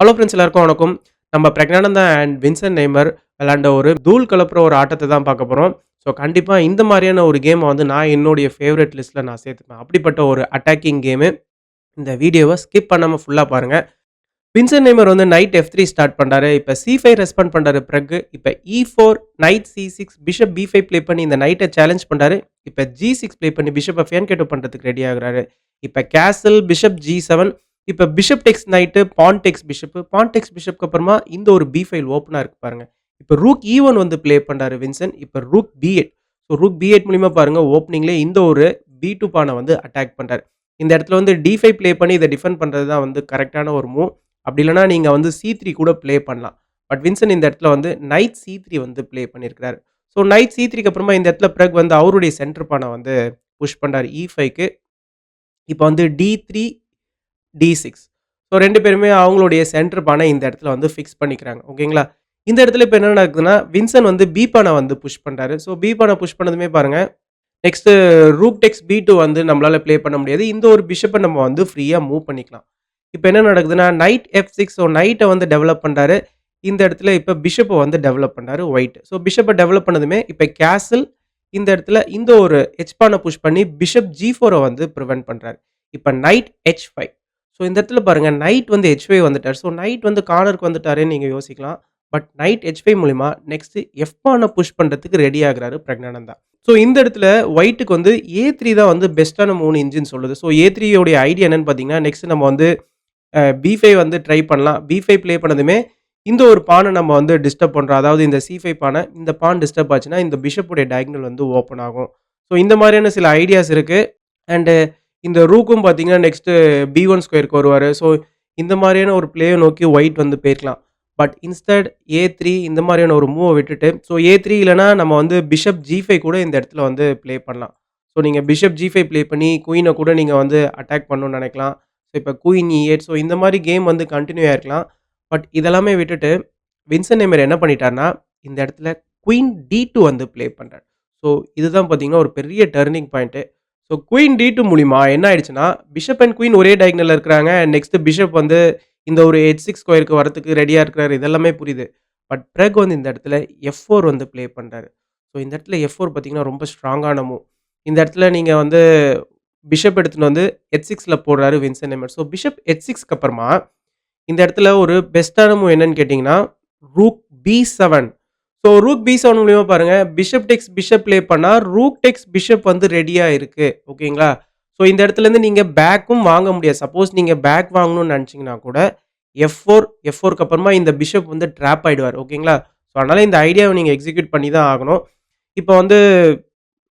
Hello friends எல்லாருக்கும் வணக்கம். நம்ம பிரக்ஞானந்தா அண்ட் வின்சென்ட் நெய்மர் விளையாண்ட ஒரு தூள் கலப்புற ஒரு ஆட்டத்த தான் பார்க்க போறோம். ஸோ கண்டிப்பா இந்த மாரியான ஒரு கேம வந்து நான் என்னுடைய ஃபேவரைட் லிஸ்ட்ல நான் சேர்த்துப்பேன். அப்படிப்பட்ட ஒரு அட்டாக்கிங் கேமு. இந்த வீடியோவ ஸ்கிப் பண்ணாம ஃபுல்லா பாருங்க. வின்சென்ட் நெய்மர் வந்து நைட் F3 ஸ்டார்ட் பண்றாரு. இப்ப C5 ரெஸ்பாண்ட் பண்றாரு பிறகு. இப்ப E4, night C6, bishop B5 play பண்ணி இந்த நைட்ட சேலஞ்ச் பண்றாரு. இப்ப G6 ப்ளே பண்ணி பிஷப்ப F2 பண்றதுக்கு ரெடி ஆகுறாரு. இப்ப கேசல், பிஷப் G7 இப்ப பிஷப் டெக்ஸ் நைட்டு, பான் டெக்ஸ் பிஷப், பான் டெக்ஸ் பிஷப்க்கு அப்புறமா இந்த ஒரு B5 ஓப்பனா இருக்கு பாருங்க. இப்ப ரூக் E1 வந்து ப்ளே பண்றாரு வின்சென்ட். இப்ப rook B8. So rook B8 மூலியமா பாருங்க ஓப்பனிங்லயே இந்த ஒரு B2 பான வந்து அட்டாக் பண்றாரு. இந்த இடத்துல வந்து D5 ப்ளே பண்ணி இத டிஃபெண்ட் பண்றது தான் வந்து கரெக்ட்டான ஒரு மூவ். அப்படி இல்லன்னா நீங்க வந்து C3 கூட ப்ளே பண்ணலாம். பட் வின்சென்ட் இந்த இடத்துல வந்து நைட் C3 வந்து ப்ளே பண்ணியிருக்கிறாரு. ஸோ நைட் C3க்கு அப்புறமா இந்த இடத்துல பிறகு வந்து அவருடைய சென்டர் பான வந்து புஷ் பண்றாரு E5க்கு. இப்ப வந்து D3, D6. ஸோ 2 பேருமே அவங்களுடைய சென்டர் பான இந்த இடத்துல வந்து ஃபிக்ஸ் பண்ணிக்கிறாங்க. ஓகேங்களா? இந்த இடத்துல இப்ப என்ன நடக்குதுன்னா, வின்சென்ட் வந்து பி பான வந்து புஷ் பண்றாரு. ஸோ பி பான புஷ் பண்ணதுமே பாருங்க, நெக்ஸ்ட்டு ரூக் டெக்ஸ் B2 வந்து நம்மளால ப்ளே பண்ண முடியாது. இந்த ஒரு பிஷப்ப நம்ம வந்து ஃப்ரீயா மூவ் பண்ணிக்கலாம். இப்ப என்ன நடக்குதுன்னா, நைட் F6 ஸோ நைட்ட வந்து டெவலப் பண்றாரு. இந்த இடத்துல இப்ப பிஷப்ப வந்து டெவலப் பண்றாரு ஒயிட். ஸோ பிஷப்ப டெவலப் பண்ணதுமே இப்ப கேசல் இந்த இடத்துல இந்த ஒரு எச் பான புஷ் பண்ணி பிஷப் G4 வந்து பிரிவென்ட் பண்றாரு. இப்ப நைட் H5. ஸோ இந்த இடத்துல பாருங்க நைட் வந்து H5 வந்துட்டாரு. ஸோ நைட் வந்து கார்னருக்கு வந்துட்டாருன்னு நீங்க யோசிக்கலாம். பட் நைட் H5 மூலியமா நெக்ஸ்ட் எஃப் பான புஷ் பண்றதுக்கு ரெடி ஆகுறாரு பிரக்ஞானந்தா. ஸோ இந்த இடத்துல ஒயிட்‌க்கு வந்து A3 தான் வந்து பெஸ்ட்டான மூவ்னு இன்ஜின் சொல்லுது. ஸோ A3 யோடைய ஐடியா என்னன்னு பார்த்தீங்கன்னா, நெக்ஸ்ட் நம்ம வந்து B5 வந்து ட்ரை பண்ணலாம். B5 ப்ளே பண்ணதுமே இந்த ஒரு பான நம்ம வந்து டிஸ்டர்ப் பண்றோம். அதாவது இந்த C5 பான இந்த பான் டிஸ்டர்ப் ஆச்சுன்னா, இந்த பிஷப்புடைய டயகனல் வந்து ஓப்பன் ஆகும். ஸோ இந்த மாரியான சில ஐடியாஸ் இருக்கு. அண்ட் இந்த ரூக்கும் பார்த்தீங்கன்னா, நெக்ஸ்ட்டு B1 ஸ்கொயருக்கு வருவாரு. ஸோ இந்த மாரியான ஒரு ப்ளேய நோக்கி ஒயிட் வந்து போயிருக்கலாம். பட் இன்ஸ்டெட் A3 இந்த மாரியான ஒரு மூவ விட்டுட்டு, ஸோ A3 இல்லன்னா நம்ம வந்து பிஷப் G5 கூட இந்த இடத்துல வந்து ப்ளே பண்ணலாம். ஸோ நீங்க பிஷப் G5 ப்ளே பண்ணி குயின கூட நீங்க வந்து அட்டாக் பண்ணணும்னு நெனைக்கலாம். ஸோ இப்ப குயின் E8 ஸோ இந்த மாரி கேம் வந்து கன்டின்யூ ஆயிருக்கலாம். பட் இதெல்லாமே விட்டுட்டு வின்சென்ட் நெய்மர் என்ன பண்ணிட்டார்னா, இந்த இடத்துல குயின் D2 வந்து ப்ளே பண்றாரு. ஸோ இதுதான் பார்த்தீங்கன்னா, ஒரு பெரிய turning point. So queen D2 மூலியமா என்ன ஆயிடுச்சுன்னா, பிஷப் அண்ட் குயின் ஒரே டயகனல்ல இருக்கிறாங்க. நெக்ஸ்ட் பிஷப் வந்து இந்த ஒரு H6 ஸ்கொயருக்கு வரதுக்கு ரெடியா இருக்கிறாரு. இதெல்லாமே புரியுது. பட் பிறகு வந்து இந்த இடத்துல F4 வந்து ப்ளே பண்றாரு. ஸோ இந்த இடத்துல F4 பார்த்தீங்கன்னா, ரொம்ப ஸ்ட்ராங்கான மூவ். இந்த இடத்துல நீங்க வந்து பிஷப் எடுத்துட்டு வந்து H6ல போடுறாரு வின்சென்ட் நெய்மர். ஸோ பிஷப் H6க்கு அப்புறமா இந்த இடத்துல ஒரு பெஸ்ட்டான மூவ் என்னன்னு கேட்டீங்கன்னா, rook B7. So rook B7 மூலியமா பாருங்க, பிஷப் டெக்ஸ் பிஷப் ப்ளே பண்ணா, ரூக் டெக்ஸ் பிஷப் வந்து ரெடியா இருக்கு. ஓகேங்களா? ஸோ இந்த இடத்துலருந்து நீங்க பேக்கும் வாங்க முடியாது. சப்போஸ் நீங்க பேக் வாங்கணும்னு நெனச்சீங்கன்னா கூட, F4க்கு அப்புறமா இந்த பிஷப் வந்து ட்ராப் ஆயிடுவாரு. ஓகேங்களா? ஸோ அதனால இந்த ஐடியாவ நீங்க எக்ஸிக்யூட் பண்ணி தான் ஆகணும். இப்ப வந்து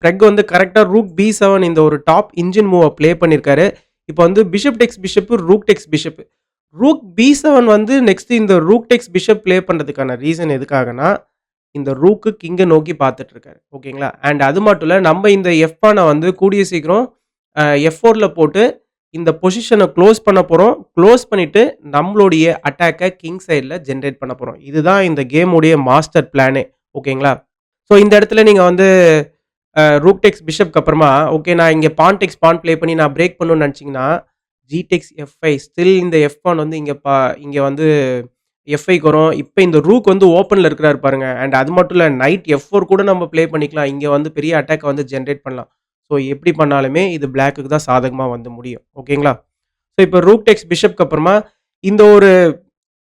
பிரெக் வந்து கரெக்ட்டா ரூக் B7 இந்த ஒரு டாப் இன்ஜின் மூவ ப்ளே பண்ணியிருக்காரு. இப்ப வந்து பிஷப் டெக்ஸ் பிஷப், ரூக் டெக்ஸ் பிஷப். ரூக் B7 வந்து நெக்ஸ்ட் இந்த ரூக் டெக்ஸ் பிஷப் ப்ளே பண்றதுக்கான ரீசன் எதுக்காகன்னா, இந்த ரூக்கு கிங்க நோக்கி பார்த்துட்டு இருக்காரு. ஓகேங்களா? அண்ட் அது மட்டும் இல்ல, நம்ம இந்த எஃப் பான வந்து கூடிய சீக்கிரம் F4ல போட்டு இந்த பொசிஷன குளோஸ் பண்ண போறோம். குளோஸ் பண்ணிட்டு நம்மளுடைய அட்டாக்க கிங் சைட்ல ஜெனரேட் பண்ண போறோம். இதுதான் இந்த கேம் உடைய மாஸ்டர் பிளானே. ஓகேங்களா? ஸோ இந்த இடத்துல நீங்க வந்து ரூக் டெக்ஸ் பிஷப்க்கு அப்புறமா, ஓகே நான் இங்க பான் டெக்ஸ் பான் ப்ளே பண்ணி நான் பிரேக் பண்ணணும்னு நெனச்சீங்கன்னா, ஜி டெக்ஸ் F5 ஸ்டில் இந்த எஃப் பான் வந்து இங்க வந்து F5க்கு வரும். இப்ப இந்த ரூக் வந்து ஓப்பன்ல இருக்கிறாரு பாருங்க. அண்ட் அது மட்டும் இல்ல நைட் F4 கூட நம்ம ப்ளே பண்ணிக்கலாம். இங்க வந்து பெரிய அட்டாக்க வந்து ஜெனரேட் பண்ணலாம். ஸோ எப்படி பண்ணாலுமே இது பிளாக்குக்கு தான் சாதகமா வந்து முடியும். ஓகேங்களா? ஸோ இப்ப ரூக் டெக்ஸ் பிஷப்க்கு அப்புறமா இந்த ஒரு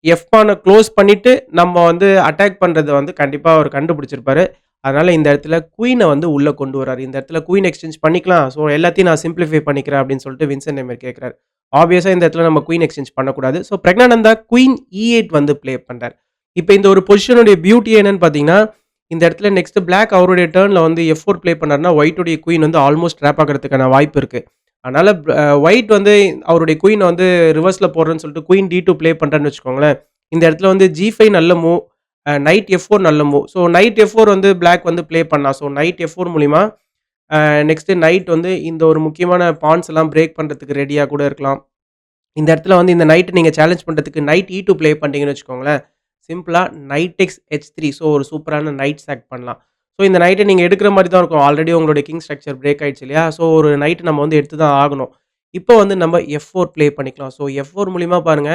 எஃப் பான குளோஸ் பண்ணிட்டு நம்ம வந்து அட்டாக் பண்றத வந்து கண்டிப்பா அவரு கண்டுபிடிச்சிருப்பாரு. அதனால இந்த இடத்துல குயின வந்து உள்ள கொண்டு வராரு. இந்த இடத்துல குயின் எக்ஸ்சேஞ்ச் பண்ணிக்கலாம். ஸோ எல்லாத்தையும் நான் சிம்ப்ளிஃபை பண்ணிக்கிறேன் அப்படின்னு சொல்லிட்டு வின்சென்ட் நெய்மர் கேட்கிறாரு. ஆப்வியஸா இந்த இடத்துல நம்ம குயின் எக்ஸ்சேஞ்ச் பண்ணக்கூடாது. ஸோ பிரக்ஞானந்தா குயின் E8 வந்து ப்ளே பண்றாரு. இப்ப இந்த ஒரு பொசிஷனுடைய பியூட்டி என்னன்னு பார்த்தீங்கன்னா, இந்த இடத்துல நெக்ஸ்ட் பிளாக் அவருடைய டர்ன்ல வந்து F4 ப்ளே பண்ணாருன்னா, ஒயிட் உடைய குயின் வந்து ஆல்மோஸ்ட் ட்ராப் ஆகுறதுக்கான வாய்ப்பு இருக்கு. அதனால ஒயிட் வந்து அவருடைய குயின வந்து ரிவர்ஸ்ல போடுறேன்னு சொல்லிட்டு குயின் D2 ப்ளே பண்றாருன்னு வச்சுக்கோங்களேன். இந்த இடத்துல வந்து G5 நல்ல மூவ். நைட் F4 நல்ல மூவ். ஸோ நைட் F4 வந்து பிளாக் வந்து ப்ளே பண்ணலாம். ஸோ நைட் F4 மூலியமா நெக்ஸ்ட் நைட் வந்து இந்த ஒரு முக்கியமான பான்ஸ் எல்லாம் பிரேக் பண்றதுக்கு ரெடியா கூட இருக்கலாம். இந்த இடத்துல வந்து இந்த நைட் நீங்க சேலஞ்ச் பண்றதுக்கு நைட் E2 ப்ளே பண்றீங்கன்னு வச்சுக்கோங்களேன். சிம்பிளா நைட் டெக்ஸ் H3 ஸோ ஒரு சூப்பரான நைட் சாக் பண்ணலாம். ஸோ இந்த நைட்ட நீங்க எடுக்கிற மாரி தான் இருக்கும். ஆல்ரெடி உங்களுடைய கிங் ஸ்ட்ரக்சர் பிரேக் ஆயிடுச்சு இல்லையா? ஸோ ஒரு நைட் நம்ம வந்து எடுத்து தான் ஆகணும். இப்போ வந்து நம்ம F4 ப்ளே பண்ணிக்கலாம். ஸோ F4 மூலியமா பாருங்க,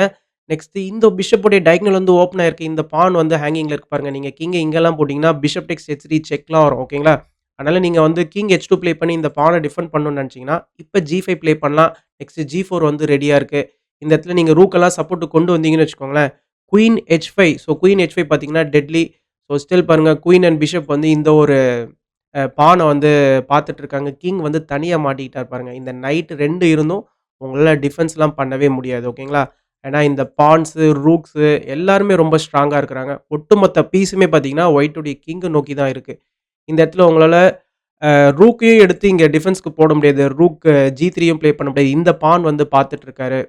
நெக்ஸ்ட் இந்த பிஷப்போடைய டயகனல் வந்து ஓப்பன் ஆயிருக்கு. இந்த பான் வந்து ஹேங்கிங்ல இருக்கு பாருங்க. நீங்க கிங்க இங்கலாம் போட்டீங்கன்னா, பிஷப் டேக்ஸ் H3 செக்லாம் வரும். ஓகேங்களா? அதனால நீங்க வந்து கிங் H2 ப்ளே பண்ணி இந்த பான டிஃபெண்ட் பண்ணணும்னு நெனச்சீங்கன்னா, இப்ப G5 ப்ளே பண்ணலாம். நெக்ஸ்ட் G4 வந்து ரெடியா இருக்கு. இந்த இடத்துல நீங்க ரூக்கெல்லாம் சப்போர்ட்க்கு கொண்டு வந்தீங்கன்னு வச்சுக்கோங்களேன், queen H5 so queen H5 பார்த்தீங்கன்னா டெட்லி. ஸோ ஸ்டில் பாருங்க குயின் அண்ட் பிஷப் வந்து இந்த ஒரு பான வந்து பார்த்துட்டு இருக்காங்க. கிங் வந்து தனியா மாட்டிக்கிட்டார் பாருங்க. இந்த நைட் 2 இருந்தும் உங்களால டிஃபென்ஸ்லாம் பண்ணவே முடியாது. ஓகேங்களா? ஏன்னா இந்த பான்ஸு, ரூக்ஸு எல்லாருமே ரொம்ப ஸ்ட்ராங்கா இருக்கிறாங்க. ஒட்டுமொத்த பீஸுமே பார்த்தீங்கன்னா, ஒயிட்டுடைய கிங்க நோக்கி தான் இருக்கு. இந்த இடத்துல உங்களால ரூக்கையும் எடுத்து இங்க டிஃபென்ஸ்க்கு போட முடியாது. ரூக் G3யும் ப்ளே பண்ண முடியாது. இந்த பான் வந்து பார்த்துட்டு இருக்காரு.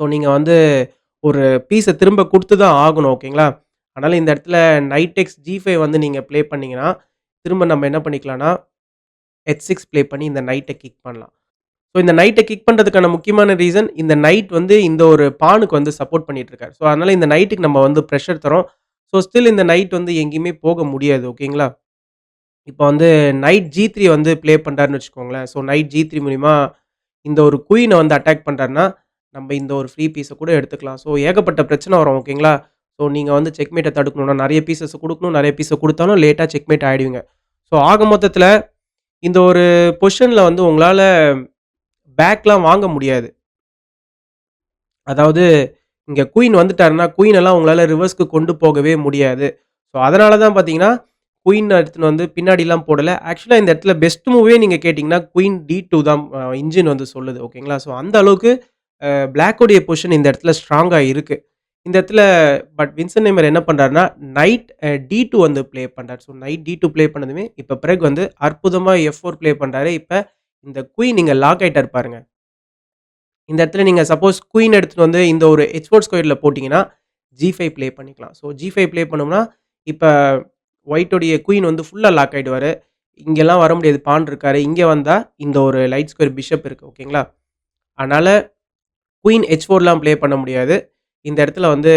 ஸோ நீங்க வந்து ஒரு பீஸ திரும்ப குடுத்து தான் ஆகணும். ஓகேங்களா? அதனால இந்த இடத்துல நைட் டேக்ஸ் G5 வந்து நீங்க ப்ளே பண்ணீங்கன்னா, திரும்ப நம்ம என்ன பண்ணிக்கலாம்னா, H6 ப்ளே பண்ணி இந்த நைட்ட கிக் பண்ணலாம். ஸோ இந்த நைட்ட கிக் பண்றதுக்கான முக்கியமான ரீசன், இந்த நைட் வந்து இந்த ஒரு பானுக்கு வந்து சப்போர்ட் பண்ணிட்டு இருக்காரு. ஸோ அதனால இந்த நைட்டுக்கு நம்ம வந்து பிரஷர் தர்றோம். ஸோ ஸ்டில் இந்த நைட் வந்து எங்கேயுமே போக முடியாது. ஓகேங்களா? இப்ப வந்து நைட் G3 வந்து ப்ளே பண்றாருன்னு வச்சுக்கோங்களேன். ஸோ நைட் G3 மூலியமா இந்த ஒரு குயின வந்து அட்டாக் பண்றாருன்னா, நம்ம இந்த ஒரு ஃப்ரீ பீஸ கூட எடுத்துக்கலாம். ஸோ ஏகப்பட்ட பிரச்சனை வரும். ஓகேங்களா? ஸோ நீங்க வந்து செக்மேட்ட தடுக்கணும்னா நெறைய பீஸஸ் குடுக்கணும். நெறைய பீஸ குடுத்தாலும் லேட்டா செக்மேட் ஆயிடுவீங்க. ஸோ ஆக மொத்தத்துல இந்த ஒரு பொசிஷன்ல வந்து உங்களால பேக்லாம் வாங்க முடியாது. அதாவது இங்க குயின் வந்துட்டாருன்னா, குயின் எல்லாம் உங்களால ரிவர்ஸ்க்கு கொண்டு போகவே முடியாது. ஸோ அதனால தான் பார்த்தீங்கன்னா, குயின் எடுத்துன்னு வந்து பின்னாடிலாம் போடல. ஆக்சுவலா இந்த இடத்துல பெஸ்ட் மூவே நீங்க கேட்டீங்கன்னா, குயின் D2 தான் இன்ஜின் வந்து சொல்லுது. ஓகேங்களா? ஸோ அந்த அளவுக்கு பிளாக்குடைய பொசிஷன் இந்த இடத்துல ஸ்ட்ராங்கா இருக்கு. இந்த இடத்துல பட் வின்சென்ட் நெய்மர் என்ன பண்றாருன்னா, நைட் D2 வந்து ப்ளே பண்றாரு. ஸோ நைட் D2 ப்ளே பண்ணதுமே, இப்ப பிறகு வந்து அற்புதமா F4 ப்ளே பண்றாரு. இப்ப இந்த குயின் இங்க லாக் ஆயிட்டாரு பாருங்க. இந்த இடத்துல நீங்க சப்போஸ் குயின் எடுத்துட்டு வந்து இந்த ஒரு H4 ஸ்கொயர்ல போட்டீங்கன்னா, G5 ப்ளே பண்ணிக்கலாம். ஸோ G5 ப்ளே பண்ணோம்னா, இப்ப ஒயிட்டோடைய குயின் வந்து ஃபுல்லா லாக் ஆயிடுவாரு. இங்கலாம் வர முடியாது. பான் இருக்காரு. இங்க வந்தா இந்த ஒரு லைட் ஸ்கொயர் பிஷப் இருக்கு. ஓகேங்களா? அதனால குயின் H4லாம் ப்ளே பண்ண முடியாது. இந்த இடத்துல வந்து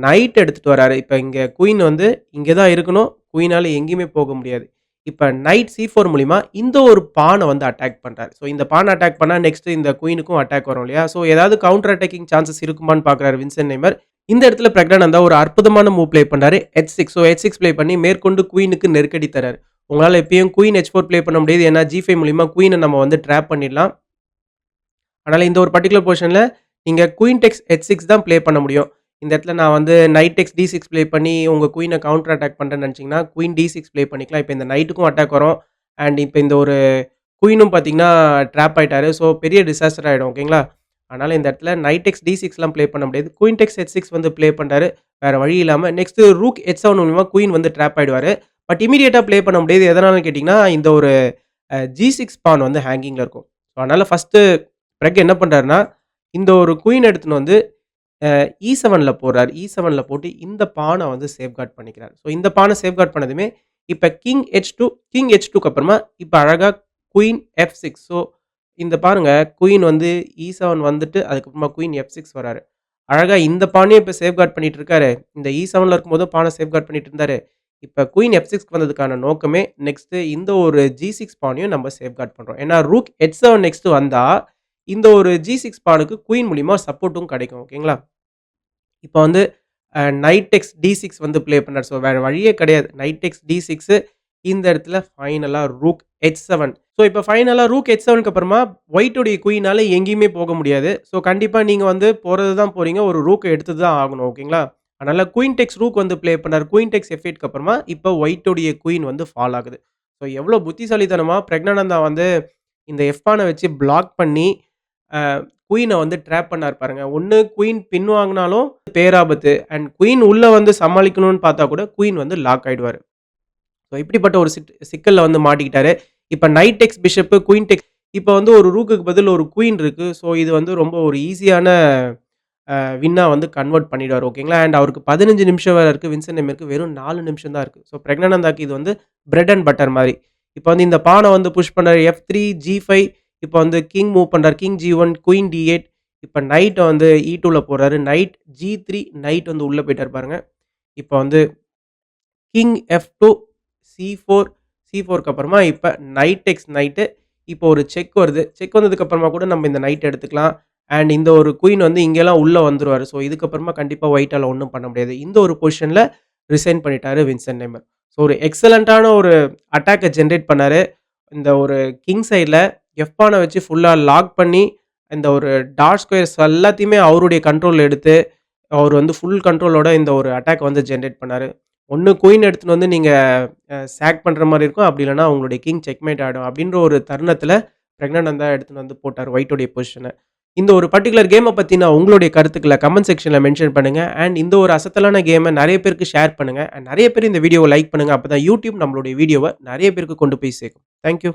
நைட் எடுத்துட்டு வராரு. இப்ப இங்க குயின் வந்து இங்க தான் இருக்கணும். குயினால எங்கேயுமே போக முடியாது. இப்ப நைட் C4 மூலியமா இந்த ஒரு பான வந்து அட்டாக் பண்றாரு. ஸோ இந்த பான அட்டாக் பண்ணா நெக்ஸ்ட் இந்த குயினுக்கும் அட்டாக் வரும் இல்லையா? ஸோ ஏதாவது கவுண்டர் அட்டாக்கிங் சான்ஸஸ் இருக்குமான்னு பார்க்குறாரு வின்சென்ட் நெய்மர். இந்த இடத்துல பிரக்னானந்தா ஒரு அற்புதமான மூவ் ப்ளே பண்றாரு. H6 ஸோ H6 ப்ளே பண்ணி மேற்கொண்டு குயினுக்கு நெருக்கடி தராரு. உங்களால எப்பயும் குயின் H4 ப்ளே பண்ண முடியாது. ஏன்னா G5 மூலியமா குயின நம்ம வந்து ட்ராப் பண்ணிடலாம். அதனால இந்த ஒரு பர்ட்டிகுலர் பொசிஷன்ல நீங்க குயின் டெக்ஸ் H6 தான் ப்ளே பண்ண முடியும். இந்த இடத்துல நான் வந்து நைட் டெக்ஸ் D6 ப்ளே பண்ணி உங்க குயின கவுண்டர் அட்டாக் பண்றேன்னு நெனச்சீங்கன்னா, குயின் D6 ப்ளே பண்ணிக்கலாம். இப்ப இந்த நைட்டுக்கும் அட்டாக் வரும். அண்ட் இப்ப இந்த ஒரு குயினும் பார்த்தீங்கன்னா, ட்ராப் ஆயிட்டாரு. ஸோ பெரிய டிசாஸ்டர் ஆயிடும். ஓகேங்களா? அதனால இந்த இடத்துல நைட் டெக்ஸ் D6லாம் ப்ளே பண்ண முடியாது. குயின் டெக்ஸ் H6 வந்து ப்ளே பண்றாரு. வேற வழி இல்லாம நெக்ஸ்ட் ரூக் H7 மூலியமா குயின் வந்து ட்ராப் ஆயிடுவாரு. பட் இம்மீடியேட்டா ப்ளே பண்ண முடியாது. எதனாலன்னு கேட்டீங்கன்னா, இந்த ஒரு G6 பான் வந்து ஹேங்கிங்ல இருக்கும். ஸோ அதனால ஃபர்ஸ்ட்டு பிறகு என்ன பண்றாருன்னா, இந்த ஒரு குயின் எடுத்துன்னு வந்து E7ல போடுறாரு. E7ல போட்டு இந்த பான வந்து சேஃப்கார்ட் பண்ணிக்கிறாரு. ஸோ இந்த பான சேஃப்கார்ட் பண்ணதுமே, இப்ப கிங் H2க்கு அப்புறமா இப்ப அழகா குயின் F6 ஸோ இந்த பாருங்க குயின் வந்து E7 வந்துட்டு அதுக்கப்புறமா குயின் F6 வராரு. அழகா இந்த பானையும் இப்ப சேஃப்கார்ட் பண்ணிட்டு இருக்காரு. இந்த E7ல இருக்கும்போதும் பான சேஃப்கார்ட் பண்ணிட்டு இருந்தாரு. இப்ப குயின் F6க்கு வந்ததுக்கான நோக்கமே நெக்ஸ்ட் இந்த ஒரு G6 பானையும் நம்ம சேஃப்கார்ட் பண்றோம். ஏன்னா ரூக் H7 நெக்ஸ்ட் வந்தா, இந்த ஒரு G6 பானுக்கு குயின் மூலியமா சப்போர்ட்டும் கிடைக்கும். ஓகேங்களா? இப்ப வந்து நைட் டெக்ஸ் D6 வந்து ப்ளே பண்ணாரு. ஸோ வேற வழியே கிடையாது. நைட் டெக்ஸ் D6 இந்த இடத்துல ஃபைனலா ரூக் H7. ஸோ இப்ப ஃபைனலா ரூக் H7க்கு அப்புறமா ஒயிட்டுடைய குயினால எங்கேயுமே போக முடியாது. ஸோ கண்டிப்பா நீங்க வந்து போறது தான் போறீங்க. ஒரு ரூக்க எடுத்து தான் ஆகணும். ஓகேங்களா? அதனால குயின் டெக்ஸ் ரூக் வந்து ப்ளே பண்ணாரு. குயின் டெக்ஸ் F8க்கு அப்புறமா இப்ப ஒயிட்டுடைய குயின் வந்து ஃபால் ஆகுது. ஸோ எவ்வளோ புத்திசாலித்தனமா பிரக்னானந்தா வந்து இந்த எஃப் பான வச்சு பிளாக் பண்ணி அ குயின வந்து ட்ராப் பண்ணாரு பாருங்க. ஒண்ணு குயின் பின்வாங்குனாலும் பேராபத்து. அண்ட் குயின் உள்ள வந்து சமாளிக்கணும்னு பார்த்தா கூட குயின் வந்து லாக் ஆயிடுவாரு. ஸோ இப்படிப்பட்ட ஒரு சிக்கல்ல வந்து மாட்டிக்கிட்டாரு. இப்ப நைட் டெக்ஸ் பிஷப், குயின் டெக்ஸ் இப்ப வந்து ஒரு ரூக்குக்கு பதில் ஒரு குயின் இருக்கு. ஸோ இது வந்து ரொம்ப ஒரு ஈஸியான வின்னா வந்து கன்வெர்ட் பண்ணிடுவாரு. ஓகேங்களா? அண்ட் அவருக்கு 15 நிமிஷம் வேற இருக்கு. வின்சென்ட் எமருக்கு வெறும் 4 நிமிஷம் தான் இருக்கு. ஸோ பிரக்னானந்தாக்கு இது வந்து பிரெட் அண்ட் பட்டர் மாரி. இப்ப வந்து இந்த பான வந்து புஷ் பண்றாரு. F3, G5 இப்ப வந்து கிங் மூவ் பண்றாரு. கிங் G1, குயின் D8 இப்ப நைட்ட வந்து E2ல போடுறாரு. நைட் G3 நைட் வந்து உள்ள போயிட்டாரு பாருங்க. இப்ப வந்து கிங் F2, C4, C4க்கு அப்புறமா இப்ப நைட் டெக்ஸ் நைட்டு. இப்போ ஒரு செக் வருது. செக் வந்ததுக்கு அப்புறமா கூட நம்ம இந்த நைட் எடுத்துக்கலாம். அண்ட் இந்த ஒரு குயின் வந்து இங்கலாம் உள்ள வந்துருவாரு. ஸோ இதுக்கப்புறமா கண்டிப்பா ஒயிட்டால ஒண்ணும் பண்ண முடியாது. இந்த ஒரு பொசிஷன்ல ரிசைன் பண்ணிட்டாரு வின்சென்ட் நெய்மர். ஸோ ஒரு எக்ஸலன்ட்டான ஒரு அட்டாக்க ஜெனரேட் பண்ணாரு. இந்த ஒரு கிங் சைட்ல எஃப்-பான வச்சு ஃபுல்லா லாக் பண்ணி, இந்த ஒரு டாட் ஸ்கொயர்ஸ் எல்லாத்தையுமே அவருடைய கண்ட்ரோல்ல எடுத்து, அவர் வந்து ஃபுல் கண்ட்ரோலோட இந்த ஒரு அட்டாக் வந்து ஜெனரேட் பண்ணாரு. ஒண்ணு குயின் எடுத்துட்டு வந்து நீங்க சாக் பண்ற மாரி இருக்கும். அப்படி இல்லன்னா உங்களுடைய கிங் செக்மேட் ஆயிடும். அப்படின்ற ஒரு தருணத்தில பிரக்னானந்தா எடுத்துட்டு வந்து போட்டாரு ஒயிட்டோடைய பொசிஷன. இந்த ஒரு பர்ட்டிகுலர் கேம பத்தின உங்களுடைய கருத்துக்கள கமெண்ட் செக்ஷன்ல மென்ஷன் பண்ணுங்க. அண்ட் இந்த ஒரு அசத்தலான கேம நெறைய பேருக்கு ஷேர் பண்ணுங்க. அண்ட் நெறைய பேர் இந்த வீடியோவ லைக் பண்ணுங்க. அப்பதான் YouTube நம்மளுடைய வீடியோவ நெறைய பேருக்கு கொண்டு போய் சேர்க்கும். Thank you.